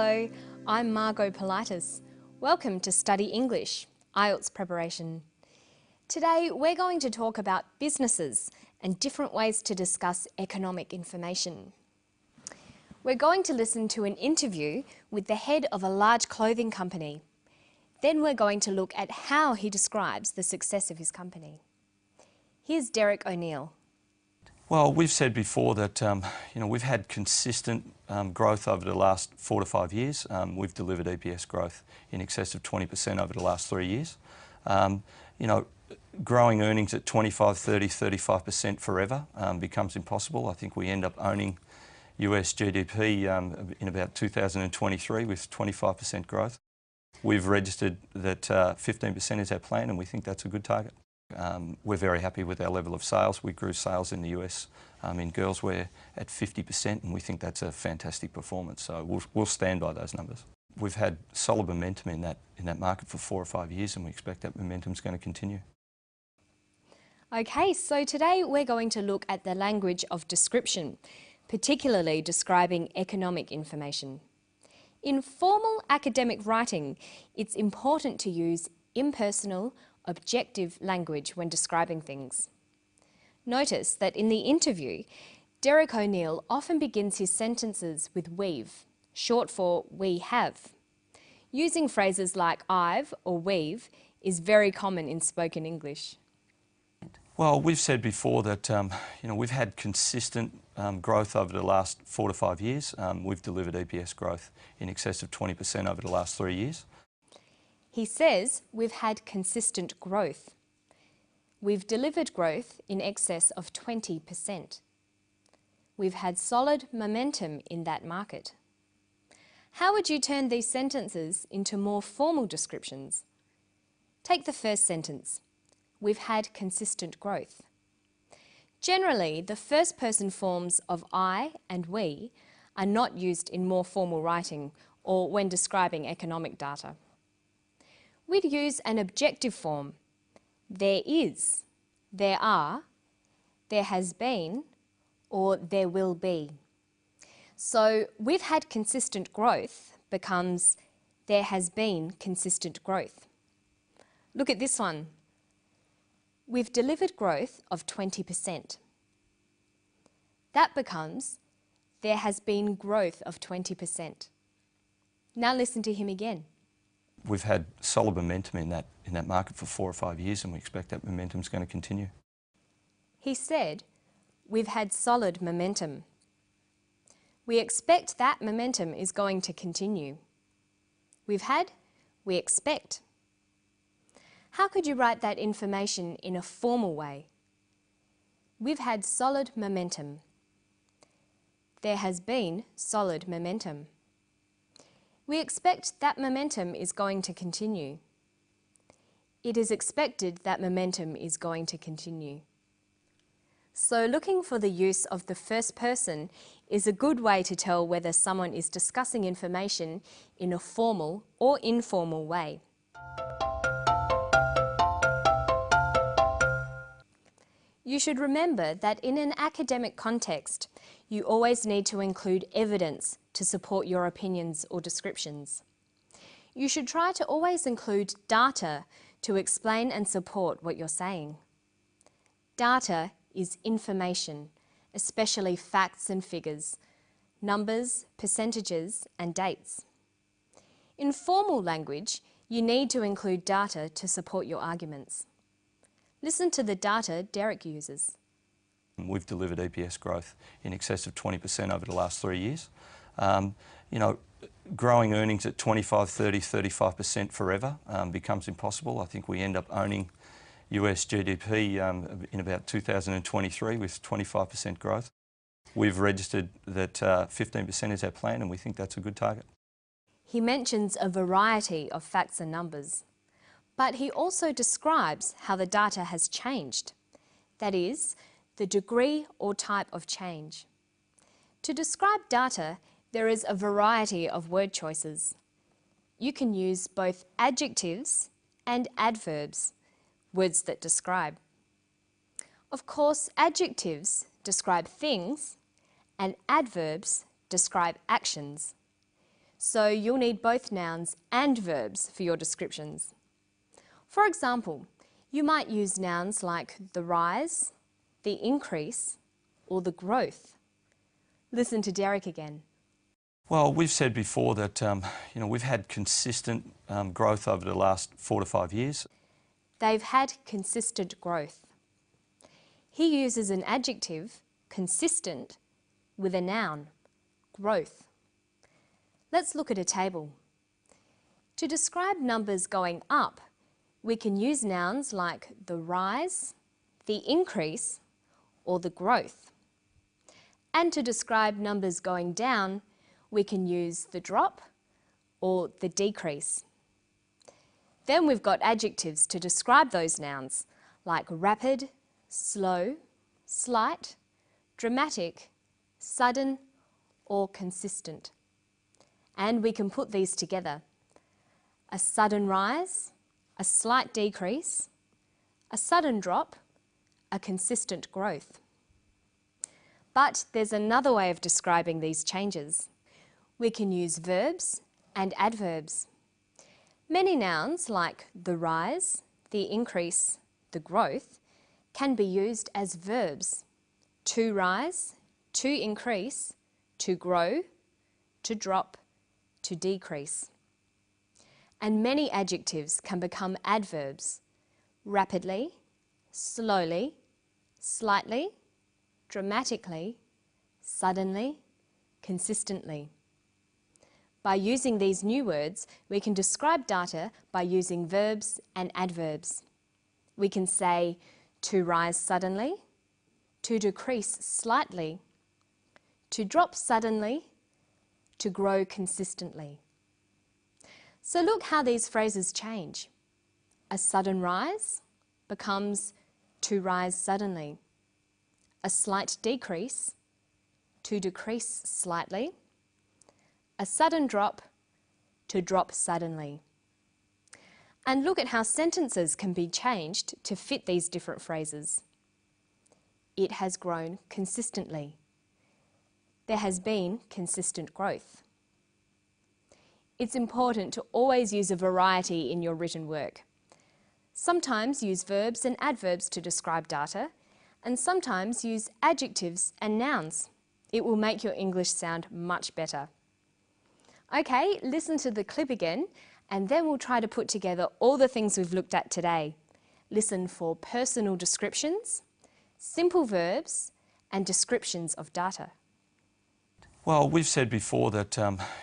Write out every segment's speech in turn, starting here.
Hello, I'm Margot Politis. Welcome to Study English, IELTS preparation. Today we're going to talk about businesses and different ways to discuss economic information. We're going to listen to an interview with the head of a large clothing company. Then we're going to look at how he describes the success of his company. Here's Derek O'Neill. Well, we've said before that we've had consistent growth over the last 4 to 5 years. We've delivered EPS growth in excess of 20% over the last 3 years. Growing earnings at 25, 30, 35% forever becomes impossible. I think we end up owning US GDP in about 2023 with 25% growth. We've registered that 15% is our plan, and we think that's a good target. We're very happy with our level of sales. We grew sales in the US in girls wear at 50%, and we think that's a fantastic performance. So we'll stand by those numbers. We've had solid momentum in that market for 4 or 5 years, and we expect that momentum's going to continue. Okay, so today we're going to look at the language of description, particularly describing economic information. In formal academic writing, it's important to use impersonal, objective language when describing things. Notice that in the interview, Derek O'Neill often begins his sentences with we've, short for we have. Using phrases like I've or we've is very common in spoken English. Well, we've said before that we've had consistent growth over the last 4 to 5 years. We've delivered EPS growth in excess of 20% over the last 3 years. He says we've had consistent growth. We've delivered growth in excess of 20%. We've had solid momentum in that market. How would you turn these sentences into more formal descriptions? Take the first sentence. We've had consistent growth. Generally, the first person forms of I and we are not used in more formal writing or when describing economic data. We'd use an objective form. There is, there are, there has been, or there will be. So we've had consistent growth becomes there has been consistent growth. Look at this one. We've delivered growth of 20%. That becomes there has been growth of 20%. Now listen to him again. We've had solid momentum in that market for 4 or 5 years, and we expect that momentum's going to continue. He said, we've had solid momentum. We expect that momentum is going to continue. We've had, we expect. How could you write that information in a formal way? We've had solid momentum. There has been solid momentum. We expect that momentum is going to continue. It is expected that momentum is going to continue. So looking for the use of the first person is a good way to tell whether someone is discussing information in a formal or informal way. You should remember that in an academic context, you always need to include evidence to support your opinions or descriptions. You should try to always include data to explain and support what you're saying. Data is information, especially facts and figures, numbers, percentages, and dates. In formal language, you need to include data to support your arguments. Listen to the data Derek uses. We've delivered EPS growth in excess of 20% over the last 3 years. Growing earnings at 25, 30, 35% forever becomes impossible. I think we end up owning US GDP in about 2023 with 25% growth. We've registered that 15% is our plan, and we think that's a good target. He mentions a variety of facts and numbers, but he also describes how the data has changed. That is, the degree or type of change. To describe data, there is a variety of word choices. You can use both adjectives and adverbs, words that describe. Of course, adjectives describe things and adverbs describe actions. so you'll need both nouns and verbs for your descriptions. For example, you might use nouns like the rise, the increase, or the growth. Listen to Derek again. Well, we've said before that we've had consistent growth over the last 4 to 5 years. They've had consistent growth. He uses an adjective, consistent, with a noun, growth. Let's look at a table. To describe numbers going up, we can use nouns like the rise, the increase, or the growth. And to describe numbers going down, we can use the drop or the decrease. Then we've got adjectives to describe those nouns, like rapid, slow, slight, dramatic, sudden, or consistent. And we can put these together. A sudden rise, a slight decrease, a sudden drop, a consistent growth. But there's another way of describing these changes. We can use verbs and adverbs. Many nouns like the rise, the increase, the growth can be used as verbs. To rise, to increase, to grow, to drop, to decrease. And many adjectives can become adverbs. Rapidly, slowly, slightly, dramatically, suddenly, consistently. By using these new words, we can describe data by using verbs and adverbs. We can say to rise suddenly, to decrease slightly, to drop suddenly, to grow consistently. So look how these phrases change. A sudden rise becomes to rise suddenly. A slight decrease, to decrease slightly. A sudden drop, to drop suddenly. And look at how sentences can be changed to fit these different phrases. It has grown consistently. There has been consistent growth. It's important to always use a variety in your written work. Sometimes use verbs and adverbs to describe data, and sometimes use adjectives and nouns. It will make your English sound much better. Okay, listen to the clip again, and then we'll try to put together all the things we've looked at today. Listen for personal descriptions, simple verbs, and descriptions of data. Well, we've said before that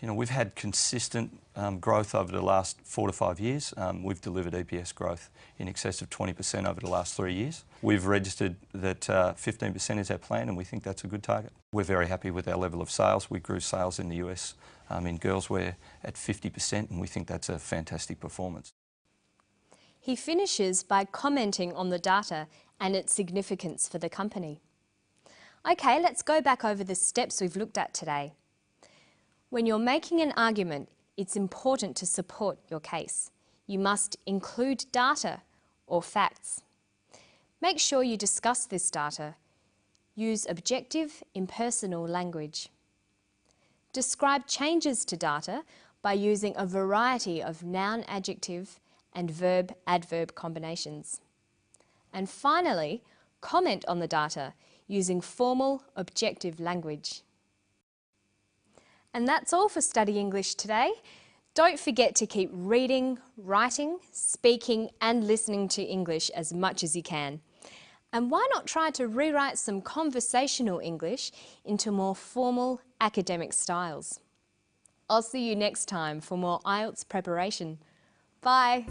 we've had consistent growth over the last 4 to 5 years. We've delivered EPS growth in excess of 20% over the last 3 years. We've registered that 15% is our plan, and we think that's a good target. We're very happy with our level of sales. We grew sales in the US in girls wear at 50%, and we think that's a fantastic performance. He finishes by commenting on the data and its significance for the company. Okay, let's go back over the steps we've looked at today. When you're making an argument, it's important to support your case. You must include data or facts. Make sure you discuss this data. Use objective, impersonal language. Describe changes to data by using a variety of noun, adjective, and verb, adverb combinations. And finally, comment on the data using formal, objective language. And that's all for Study English today. Don't forget to keep reading, writing, speaking and listening to English as much as you can. And why not try to rewrite some conversational English into more formal academic styles? I'll see you next time for more IELTS preparation. Bye.